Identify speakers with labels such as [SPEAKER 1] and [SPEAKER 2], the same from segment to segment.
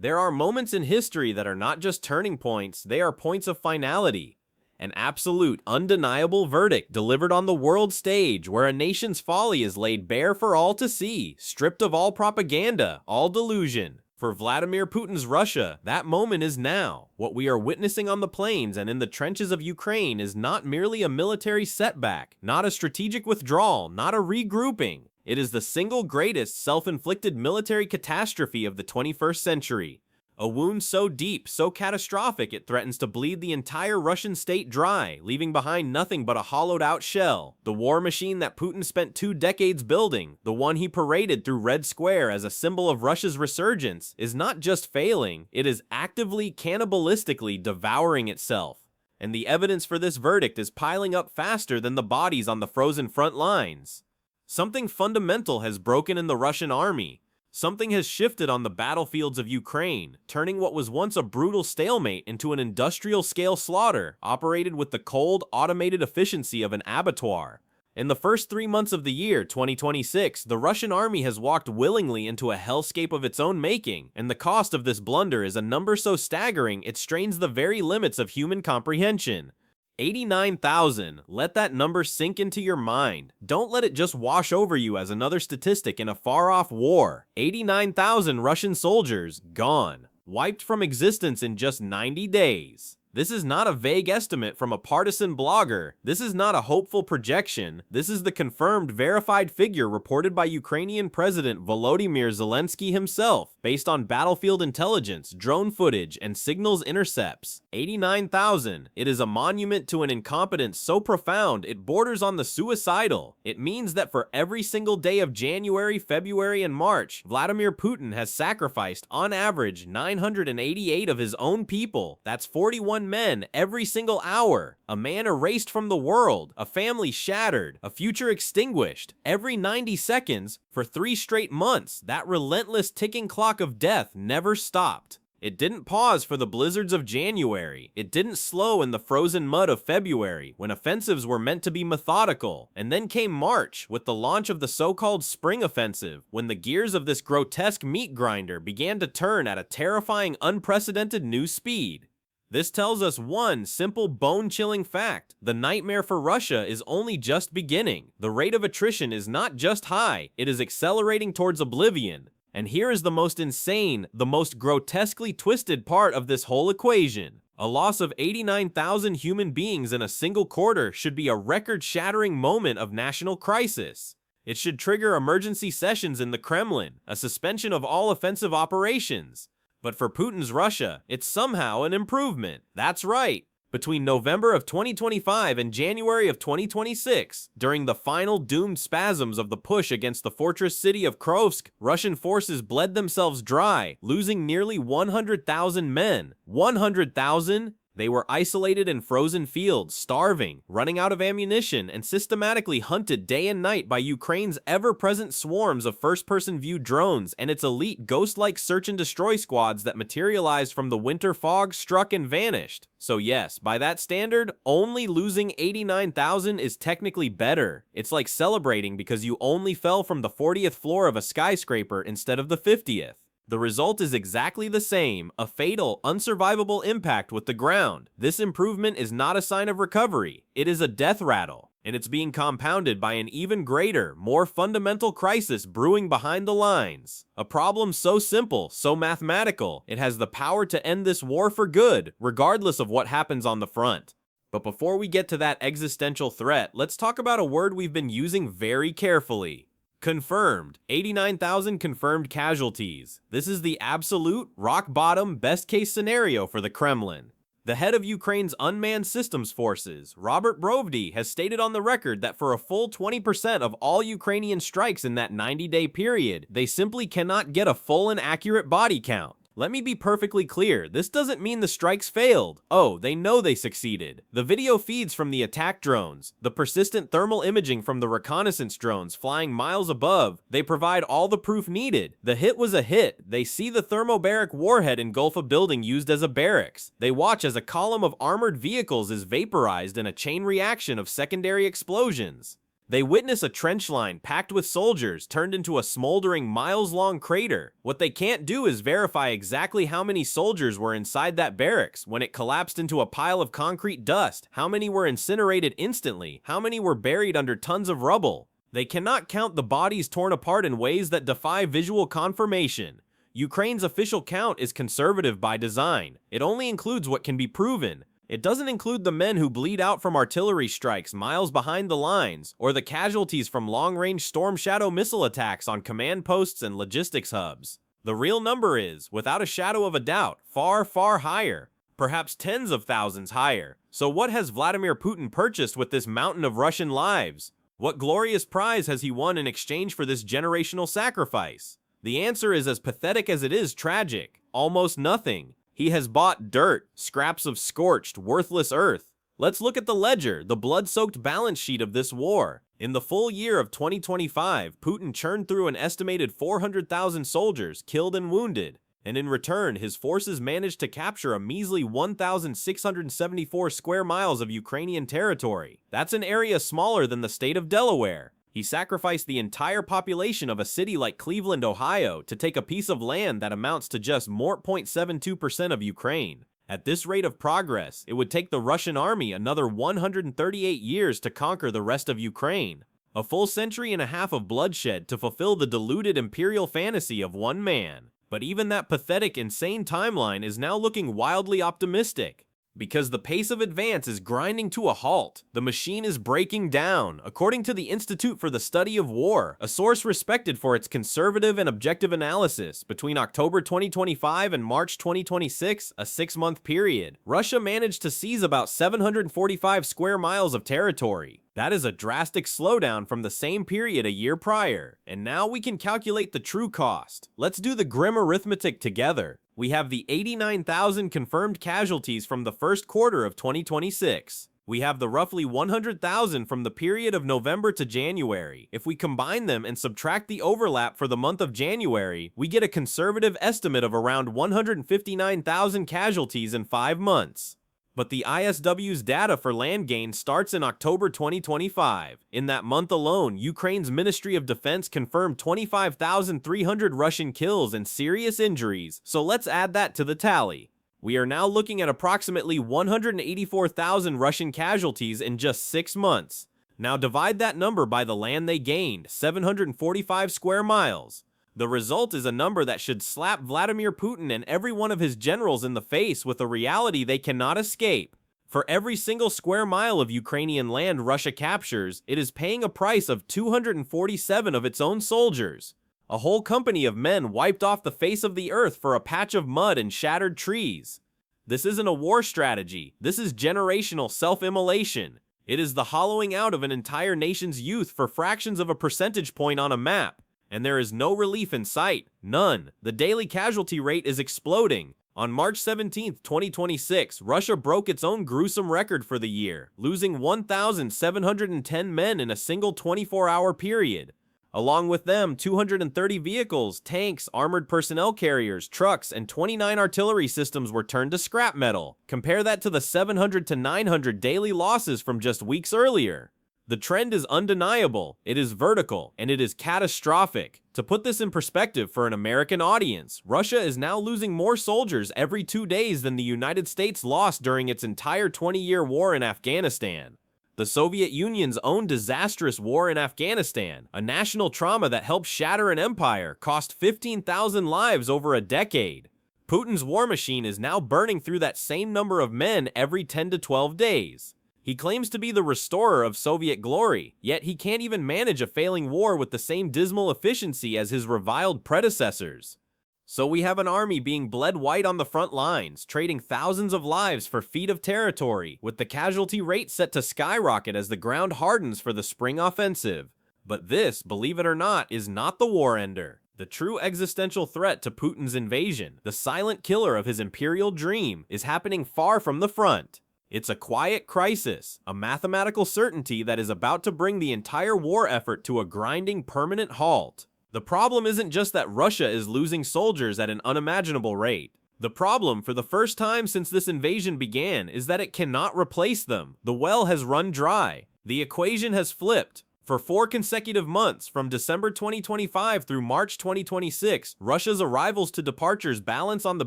[SPEAKER 1] There are moments in history that are not just turning points, they are points of finality. An absolute, undeniable verdict delivered on the world stage where a nation's folly is laid bare for all to see, stripped of all propaganda, all delusion. For Vladimir Putin's Russia, that moment is now. What we are witnessing on the plains and in the trenches of Ukraine is not merely a military setback, not a strategic withdrawal, not a regrouping. It is the single greatest self-inflicted military catastrophe of the 21st century. A wound so deep, so catastrophic, it threatens to bleed the entire Russian state dry, leaving behind nothing but a hollowed-out shell. The war machine that Putin spent 2 decades building, the one he paraded through Red Square as a symbol of Russia's resurgence, is not just failing, it is actively, cannibalistically devouring itself. And the evidence for this verdict is piling up faster than the bodies on the frozen front lines. Something fundamental has broken in the Russian army. Something has shifted on the battlefields of Ukraine, turning what was once a brutal stalemate into an industrial-scale slaughter, operated with the cold, automated efficiency of an abattoir. In the first 3 months of the year 2026, the Russian army has walked willingly into a hellscape of its own making, and the cost of this blunder is a number so staggering it strains the very limits of human comprehension. 89,000. Let that number sink into your mind. Don't let it just wash over you as another statistic in a far-off war. 89,000 Russian soldiers gone, wiped from existence in just 90 days. This is not a vague estimate from a partisan blogger. This is not a hopeful projection. This is the confirmed, verified figure reported by Ukrainian President Volodymyr Zelensky himself, based on battlefield intelligence, drone footage, and signals intercepts. 89,000. It is a monument to an incompetence so profound it borders on the suicidal. It means that for every single day of January, February, and March, Vladimir Putin has sacrificed, on average, 988 of his own people. That's 41 men every single hour, a man erased from the world, a family shattered, a future extinguished, every 90 seconds for 3 straight months. That relentless ticking clock of death never stopped. It didn't pause for the blizzards of January. It didn't slow in the frozen mud of February, when offensives were meant to be methodical. And then came March, with the launch of the so-called Spring Offensive, when the gears of this grotesque meat grinder began to turn at a terrifying, unprecedented new speed. This tells us one simple, bone-chilling fact. The nightmare for Russia is only just beginning. The rate of attrition is not just high, it is accelerating towards oblivion. And here is the most insane, the most grotesquely twisted part of this whole equation. A loss of 89,000 human beings in a single quarter should be a record-shattering moment of national crisis. It should trigger emergency sessions in the Kremlin, a suspension of all offensive operations. But for Putin's Russia, it's somehow an improvement. That's right. Between November of 2025 and January of 2026, during the final doomed spasms of the push against the fortress city of Krovsk, Russian forces bled themselves dry, losing nearly 100,000 men. 100,000? They were isolated in frozen fields, starving, running out of ammunition, and systematically hunted day and night by Ukraine's ever-present swarms of first-person view drones and its elite ghost-like search-and-destroy squads that materialized from the winter fog, struck, and vanished. So yes, by that standard, only losing 89,000 is technically better. It's like celebrating because you only fell from the 40th floor of a skyscraper instead of the 50th. The result is exactly the same, a fatal, unsurvivable impact with the ground. This improvement is not a sign of recovery, it is a death rattle, and it's being compounded by an even greater, more fundamental crisis brewing behind the lines. A problem so simple, so mathematical, it has the power to end this war for good, regardless of what happens on the front. But before we get to that existential threat, let's talk about a word we've been using very carefully. Confirmed. 89,000 confirmed casualties. This is the absolute, rock-bottom, best-case scenario for the Kremlin. The head of Ukraine's unmanned systems forces, Robert Brovdy, has stated on the record that for a full 20% of all Ukrainian strikes in that 90-day period, they simply cannot get a full and accurate body count. Let me be perfectly clear, this doesn't mean the strikes failed. Oh, they know they succeeded. The video feeds from the attack drones, the persistent thermal imaging from the reconnaissance drones flying miles above, they provide all the proof needed. The hit was a hit. They see the thermobaric warhead engulf a building used as a barracks. They watch as a column of armored vehicles is vaporized in a chain reaction of secondary explosions. They witness a trench line packed with soldiers turned into a smoldering miles-long crater. What they can't do is verify exactly how many soldiers were inside that barracks when it collapsed into a pile of concrete dust, how many were incinerated instantly, how many were buried under tons of rubble. They cannot count the bodies torn apart in ways that defy visual confirmation. Ukraine's official count is conservative by design. It only includes what can be proven. It doesn't include the men who bleed out from artillery strikes miles behind the lines, or the casualties from long-range Storm Shadow missile attacks on command posts and logistics hubs. The real number is, without a shadow of a doubt, far, far higher, perhaps tens of thousands higher. So what has Vladimir Putin purchased with this mountain of Russian lives? What glorious prize has he won in exchange for this generational sacrifice? The answer is as pathetic as it is tragic. Almost nothing. He has bought dirt, scraps of scorched, worthless earth. Let's look at the ledger, the blood-soaked balance sheet of this war. In the full year of 2025, Putin churned through an estimated 400,000 soldiers killed and wounded, and in return, his forces managed to capture a measly 1,674 square miles of Ukrainian territory. That's an area smaller than the state of Delaware. He sacrificed the entire population of a city like Cleveland, Ohio, to take a piece of land that amounts to just 0.72% of Ukraine. At this rate of progress, it would take the Russian army another 138 years to conquer the rest of Ukraine. A full century and a half of bloodshed to fulfill the deluded imperial fantasy of one man. But even that pathetic, insane timeline is now looking wildly optimistic. Because the pace of advance is grinding to a halt. The machine is breaking down. According to the Institute for the Study of War, a source respected for its conservative and objective analysis, between October 2025 and March 2026, a 6-month period, Russia managed to seize about 745 square miles of territory. That is a drastic slowdown from the same period a year prior. And now we can calculate the true cost. Let's do the grim arithmetic together. We have the 89,000 confirmed casualties from the first quarter of 2026. We have the roughly 100,000 from the period of November to January. If we combine them and subtract the overlap for the month of January, we get a conservative estimate of around 159,000 casualties in 5 months. But the ISW's data for land gain starts in October 2025. In that month alone, Ukraine's Ministry of Defense confirmed 25,300 Russian kills and serious injuries, so let's add that to the tally. We are now looking at approximately 184,000 Russian casualties in just 6 months. Now divide that number by the land they gained, 745 square miles. The result is a number that should slap Vladimir Putin and every one of his generals in the face with a reality they cannot escape. For every single square mile of Ukrainian land Russia captures, it is paying a price of 247 of its own soldiers. A whole company of men wiped off the face of the earth for a patch of mud and shattered trees. This isn't a war strategy. This is generational self-immolation. It is the hollowing out of an entire nation's youth for fractions of a percentage point on a map. And there is no relief in sight. None. The daily casualty rate is exploding. On March 17, 2026, Russia broke its own gruesome record for the year, losing 1,710 men in a single 24-hour period. Along with them, 230 vehicles, tanks, armored personnel carriers, trucks, and 29 artillery systems were turned to scrap metal. Compare that to the 700 to 900 daily losses from just weeks earlier. The trend is undeniable, it is vertical, and it is catastrophic. To put this in perspective for an American audience, Russia is now losing more soldiers every 2 days than the United States lost during its entire 20-year war in Afghanistan. The Soviet Union's own disastrous war in Afghanistan, a national trauma that helped shatter an empire, cost 15,000 lives over a decade. Putin's war machine is now burning through that same number of men every 10 to 12 days. He claims to be the restorer of Soviet glory, yet he can't even manage a failing war with the same dismal efficiency as his reviled predecessors. So we have an army being bled white on the front lines, trading thousands of lives for feet of territory, with the casualty rate set to skyrocket as the ground hardens for the spring offensive. But this, believe it or not, is not the war ender. The true existential threat to Putin's invasion, the silent killer of his imperial dream, is happening far from the front. It's a quiet crisis, a mathematical certainty that is about to bring the entire war effort to a grinding permanent halt. The problem isn't just that Russia is losing soldiers at an unimaginable rate. The problem, for the first time since this invasion began, is that it cannot replace them. The well has run dry. The equation has flipped. For 4 consecutive months, from December 2025 through March 2026, Russia's arrivals to departures balance on the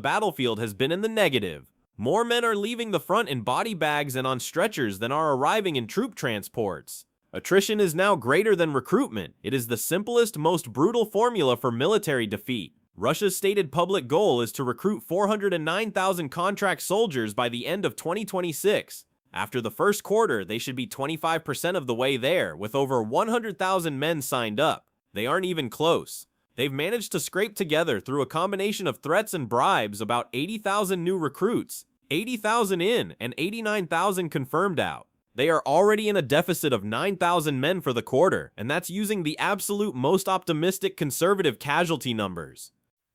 [SPEAKER 1] battlefield has been in the negative. More men are leaving the front in body bags and on stretchers than are arriving in troop transports. Attrition is now greater than recruitment. It is the simplest, most brutal formula for military defeat. Russia's stated public goal is to recruit 409,000 contract soldiers by the end of 2026. After the first quarter, they should be 25% of the way there, with over 100,000 men signed up. They aren't even close. They've managed to scrape together, through a combination of threats and bribes, about 80,000 new recruits, 80,000 in and 89,000 confirmed out. They are already in a deficit of 9,000 men for the quarter, and that's using the absolute most optimistic conservative casualty numbers.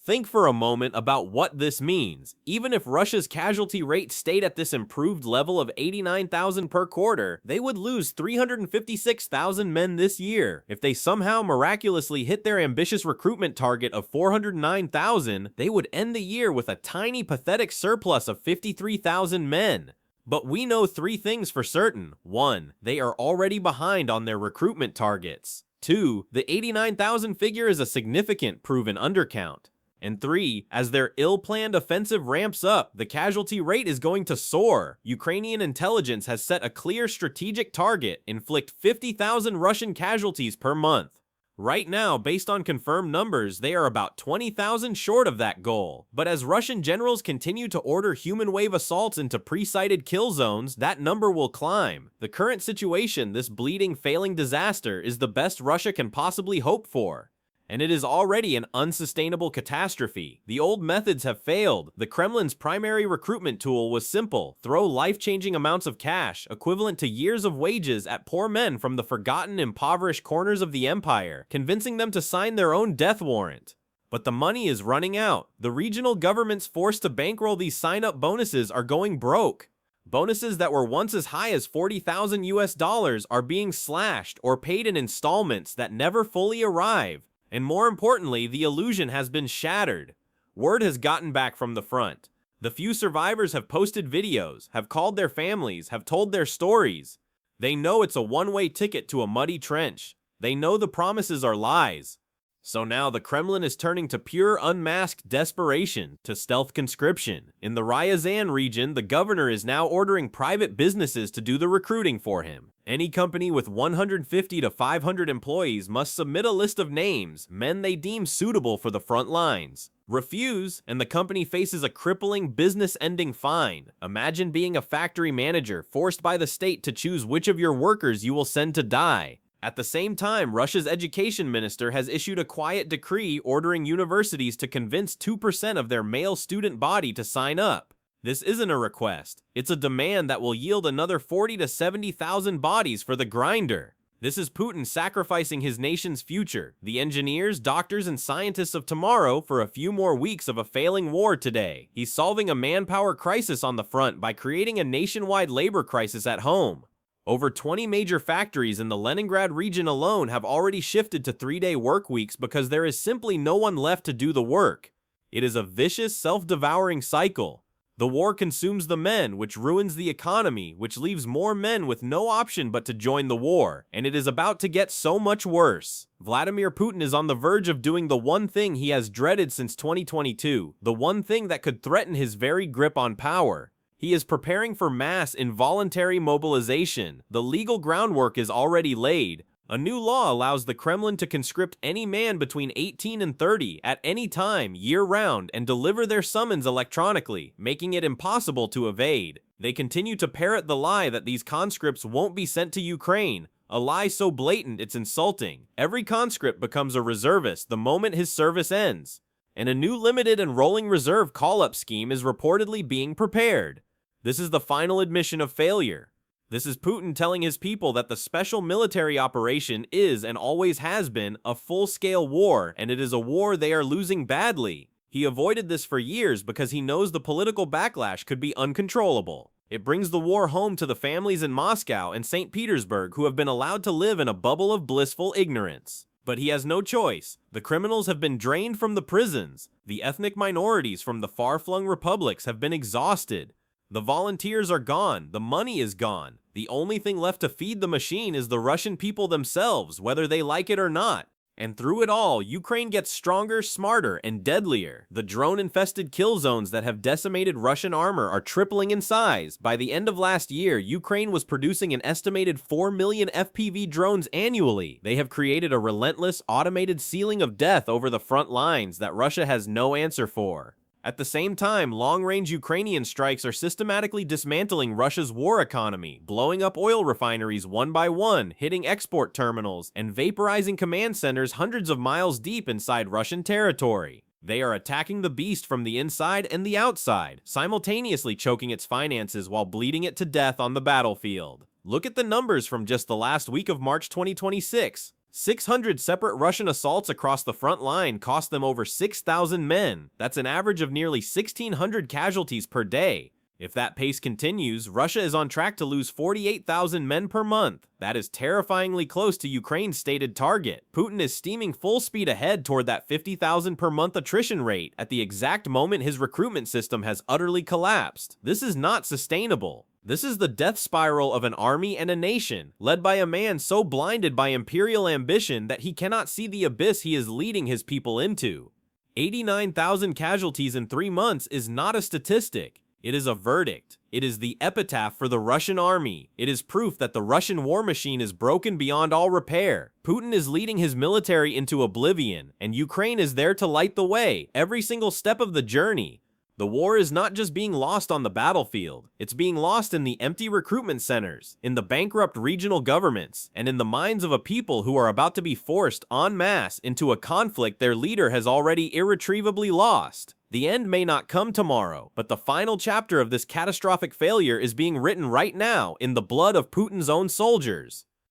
[SPEAKER 1] Think for a moment about what this means. Even if Russia's casualty rate stayed at this improved level of 89,000 per quarter, they would lose 356,000 men this year. If they somehow miraculously hit their ambitious recruitment target of 409,000, they would end the year with a tiny, pathetic surplus of 53,000 men. But we know 3 things for certain. 1. They are already behind on their recruitment targets. 2. The 89,000 figure is a significant, proven undercount. And 3, as their ill-planned offensive ramps up, the casualty rate is going to soar. Ukrainian intelligence has set a clear strategic target: inflict 50,000 Russian casualties per month. Right now, based on confirmed numbers, they are about 20,000 short of that goal. But as Russian generals continue to order human wave assaults into pre-sighted kill zones, that number will climb. The current situation, this bleeding, failing disaster, is the best Russia can possibly hope for. And it is already an unsustainable catastrophe. The old methods have failed. The Kremlin's primary recruitment tool was simple: throw life-changing amounts of cash, equivalent to years of wages, at poor men from the forgotten, impoverished corners of the empire, convincing them to sign their own death warrant. But the money is running out. The regional governments forced to bankroll these sign-up bonuses are going broke. Bonuses that were once as high as $40,000 are being slashed or paid in installments that never fully arrive. And more importantly, the illusion has been shattered. Word has gotten back from the front. The few survivors have posted videos, have called their families, have told their stories. They know it's a one-way ticket to a muddy trench. They know the promises are lies. So now the Kremlin is turning to pure unmasked desperation, to stealth conscription. In the Ryazan region, the governor is now ordering private businesses to do the recruiting for him. Any company with 150 to 500 employees must submit a list of names, men they deem suitable for the front lines. Refuse, and the company faces a crippling, business-ending fine. Imagine being a factory manager, forced by the state to choose which of your workers you will send to die. At the same time, Russia's education minister has issued a quiet decree ordering universities to convince 2% of their male student body to sign up. This isn't a request. It's a demand that will yield another 40 to 70,000 bodies for the grinder. This is Putin sacrificing his nation's future, the engineers, doctors, and scientists of tomorrow, for a few more weeks of a failing war today. He's solving a manpower crisis on the front by creating a nationwide labor crisis at home. Over 20 major factories in the Leningrad region alone have already shifted to 3-day work weeks because there is simply no one left to do the work. It is a vicious, self-devouring cycle. The war consumes the men, which ruins the economy, which leaves more men with no option but to join the war, and it is about to get so much worse. Vladimir Putin is on the verge of doing the one thing he has dreaded since 2022, the one thing that could threaten his very grip on power. He is preparing for mass involuntary mobilization. The legal groundwork is already laid. A new law allows the Kremlin to conscript any man between 18 and 30 at any time, year-round, and deliver their summons electronically, making it impossible to evade. They continue to parrot the lie that these conscripts won't be sent to Ukraine, a lie so blatant it's insulting. Every conscript becomes a reservist the moment his service ends, and a new limited and rolling reserve call-up scheme is reportedly being prepared. This is the final admission of failure. This is Putin telling his people that the special military operation is, and always has been, a full-scale war, and it is a war they are losing badly. He avoided this for years because he knows the political backlash could be uncontrollable. It brings the war home to the families in Moscow and St. Petersburg who have been allowed to live in a bubble of blissful ignorance. But he has no choice. The criminals have been drained from the prisons. The ethnic minorities from the far-flung republics have been exhausted. The volunteers are gone. The money is gone. The only thing left to feed the machine is the Russian people themselves, whether they like it or not. And through it all, Ukraine gets stronger, smarter, and deadlier. The drone-infested kill zones that have decimated Russian armor are tripling in size. By the end of last year, Ukraine was producing an estimated 4 million FPV drones annually. They have created a relentless, automated ceiling of death over the front lines that Russia has no answer for. At the same time, long-range Ukrainian strikes are systematically dismantling Russia's war economy, blowing up oil refineries one by one, hitting export terminals, and vaporizing command centers hundreds of miles deep inside Russian territory. They are attacking the beast from the inside and the outside, simultaneously choking its finances while bleeding it to death on the battlefield. Look at the numbers from just the last week of March 2026. 600 separate Russian assaults across the front line cost them over 6,000 men. That's an average of nearly 1,600 casualties per day. If that pace continues, Russia is on track to lose 48,000 men per month. That is terrifyingly close to Ukraine's stated target. Putin is steaming full speed ahead toward that 50,000 per month attrition rate at the exact moment his recruitment system has utterly collapsed. This is not sustainable. This is the death spiral of an army and a nation, led by a man so blinded by imperial ambition that he cannot see the abyss he is leading his people into. 89,000 casualties in 3 months is not a statistic. It is a verdict. It is the epitaph for the Russian army. It is proof that the Russian war machine is broken beyond all repair. Putin is leading his military into oblivion, and Ukraine is there to light the way, every single step of the journey. The war is not just being lost on the battlefield, it's being lost in the empty recruitment centers, in the bankrupt regional governments, and in the minds of a people who are about to be forced en masse into a conflict their leader has already irretrievably lost. The end may not come tomorrow, but the final chapter of this catastrophic failure is being written right now in the blood of Putin's own soldiers.